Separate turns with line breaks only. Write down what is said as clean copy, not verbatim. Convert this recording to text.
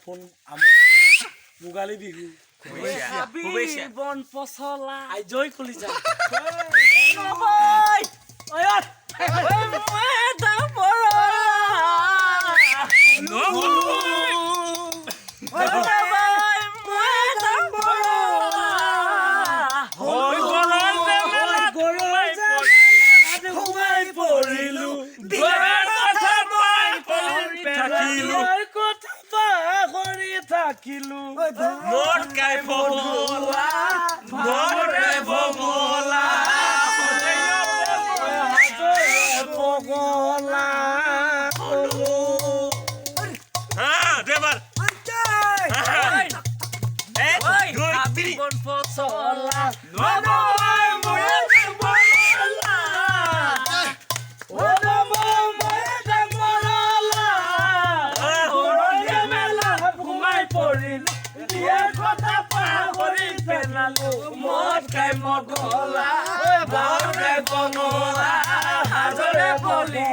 phone Amati মুগালি Bihu
বন পচলা
আইজয় কলি যা থাকিলো মোর কাই বগলা মোর রে বগলা বগলা হ্যাঁ দেবার এই দুই বন ফসলা নবয় মোরে বগলা ও নবয় মোরে বগলা ওরে মেলা ঘুমাই পড়িল দিয়া কথা পাহৰি পেলালো মদ খাই মগলা বাউৰে বনলা হাজৰে বলি